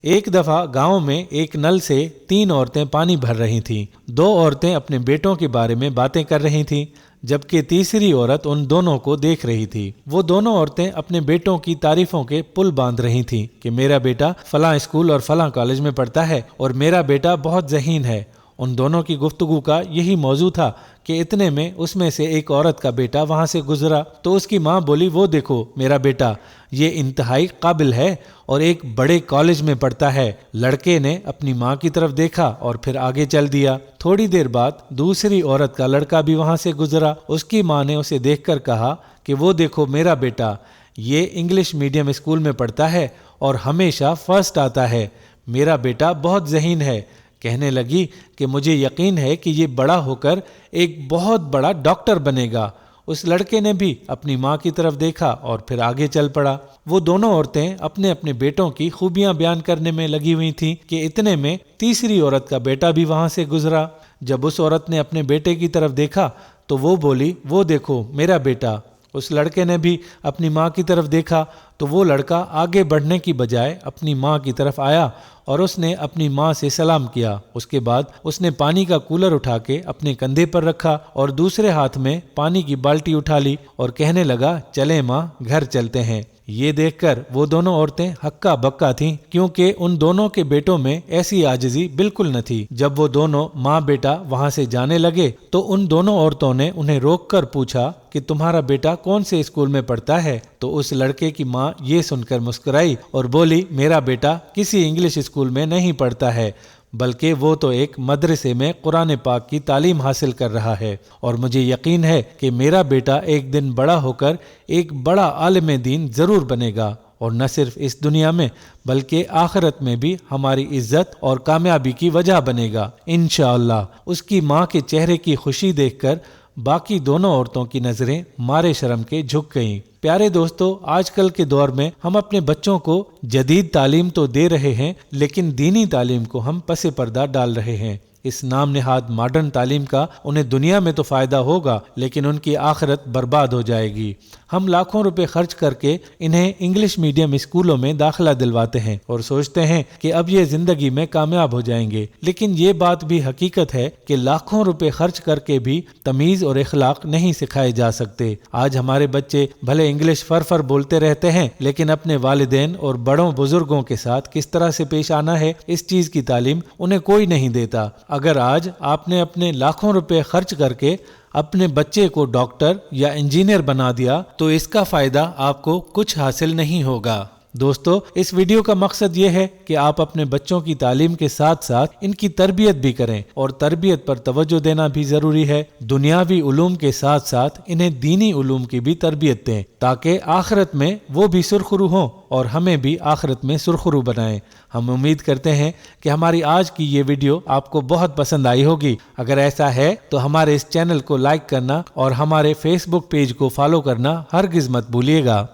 ایک دفعہ گاؤں میں ایک نل سے 3 عورتیں پانی بھر رہی تھیں۔ 2 عورتیں اپنے بیٹوں کے بارے میں باتیں کر رہی تھیں، جبکہ تیسری عورت ان دونوں کو دیکھ رہی تھی۔ وہ دونوں عورتیں اپنے بیٹوں کی تعریفوں کے پل باندھ رہی تھیں کہ میرا بیٹا فلاں اسکول اور فلاں کالج میں پڑھتا ہے اور میرا بیٹا بہت ذہین ہے۔ ان دونوں کی گفتگو کا یہی موضوع تھا کہ اتنے میں اس میں سے ایک عورت کا بیٹا وہاں سے گزرا تو اس کی ماں بولی، وہ دیکھو میرا بیٹا، یہ انتہائی قابل ہے اور ایک بڑے کالج میں پڑھتا ہے۔ لڑکے نے اپنی ماں کی طرف دیکھا اور پھر آگے چل دیا۔ تھوڑی دیر بعد دوسری عورت کا لڑکا بھی وہاں سے گزرا۔ اس کی ماں نے اسے دیکھ کر کہا کہ وہ دیکھو میرا بیٹا، یہ انگلش میڈیم اسکول میں پڑھتا ہے اور ہمیشہ فرسٹ آتا ہے۔ میرا بیٹا بہت ذہین ہے۔ کہنے لگی کہ مجھے یقین ہے کہ یہ بڑا ہو کر ایک بہت بڑا ڈاکٹر بنے گا۔ اس لڑکے نے بھی اپنی ماں کی طرف دیکھا اور پھر آگے چل پڑا۔ وہ دونوں عورتیں اپنے اپنے بیٹوں کی خوبیاں بیان کرنے میں لگی ہوئی تھیں کہ اتنے میں تیسری عورت کا بیٹا بھی وہاں سے گزرا۔ جب اس عورت نے اپنے بیٹے کی طرف دیکھا تو وہ بولی، وہ دیکھو میرا بیٹا۔ اس لڑکے نے بھی اپنی ماں کی طرف دیکھا تو وہ لڑکا آگے بڑھنے کی بجائے اپنی ماں کی طرف آیا اور اس نے اپنی ماں سے سلام کیا۔ اس کے بعد اس نے پانی کا کولر اٹھا کے اپنے کندھے پر رکھا اور دوسرے ہاتھ میں پانی کی بالٹی اٹھا لی اور کہنے لگا، چلیں ماں گھر چلتے ہیں۔ یہ دیکھ کر وہ دونوں عورتیں ہکا بکا تھیں، کیونکہ ان دونوں کے بیٹوں میں ایسی عاجزی بالکل نہ تھی۔ جب وہ دونوں ماں بیٹا وہاں سے جانے لگے تو ان دونوں عورتوں نے انہیں روک کر پوچھا کہ تمہارا بیٹا کون سے اسکول میں پڑھتا ہے؟ تو اس لڑکے کی ماں یہ سن کر مسکرائی اور بولی، میرا بیٹا کسی انگلش اسکول میں نہیں پڑھتا ہے، بلکہ وہ تو ایک مدرسے میں قرآن پاک کی تعلیم حاصل کر رہا ہے، اور مجھے یقین ہے کہ میرا بیٹا ایک دن بڑا ہو کر ایک بڑا عالم دین ضرور بنے گا، اور نہ صرف اس دنیا میں بلکہ آخرت میں بھی ہماری عزت اور کامیابی کی وجہ بنے گا انشاءاللہ۔ اس کی ماں کے چہرے کی خوشی دیکھ کر باقی دونوں عورتوں کی نظریں مارے شرم کے جھک گئیں۔ پیارے دوستو، آج کل کے دور میں ہم اپنے بچوں کو جدید تعلیم تو دے رہے ہیں، لیکن دینی تعلیم کو ہم پس پردہ ڈال رہے ہیں۔ اس نام نہاد ماڈرن تعلیم کا انہیں دنیا میں تو فائدہ ہوگا، لیکن ان کی آخرت برباد ہو جائے گی۔ ہم لاکھوں روپے خرچ کر کے انہیں انگلش میڈیم اسکولوں میں داخلہ دلواتے ہیں اور سوچتے ہیں کہ اب یہ زندگی میں کامیاب ہو جائیں گے، لیکن یہ بات بھی حقیقت ہے کہ لاکھوں روپے خرچ کر کے بھی تمیز اور اخلاق نہیں سکھائے جا سکتے۔ آج ہمارے بچے بھلے انگلش فر بولتے رہتے ہیں، لیکن اپنے والدین اور بڑوں بزرگوں کے ساتھ کس طرح سے پیش آنا ہے، اس چیز کی تعلیم انہیں کوئی نہیں دیتا۔ اگر آج آپ نے اپنے لاکھوں روپے خرچ کر کے اپنے بچے کو ڈاکٹر یا انجینئر بنا دیا تو اس کا فائدہ آپ کو کچھ حاصل نہیں ہوگا۔ دوستو، اس ویڈیو کا مقصد یہ ہے کہ آپ اپنے بچوں کی تعلیم کے ساتھ ساتھ ان کی تربیت بھی کریں، اور تربیت پر توجہ دینا بھی ضروری ہے۔ دنیاوی علوم کے ساتھ ساتھ انہیں دینی علوم کی بھی تربیت دیں، تاکہ آخرت میں وہ بھی سرخرو ہوں اور ہمیں بھی آخرت میں سرخرو بنائیں۔ ہم امید کرتے ہیں کہ ہماری آج کی یہ ویڈیو آپ کو بہت پسند آئی ہوگی۔ اگر ایسا ہے تو ہمارے اس چینل کو لائک کرنا اور ہمارے فیس بک پیج کو فالو کرنا ہرگز مت بھولیے گا۔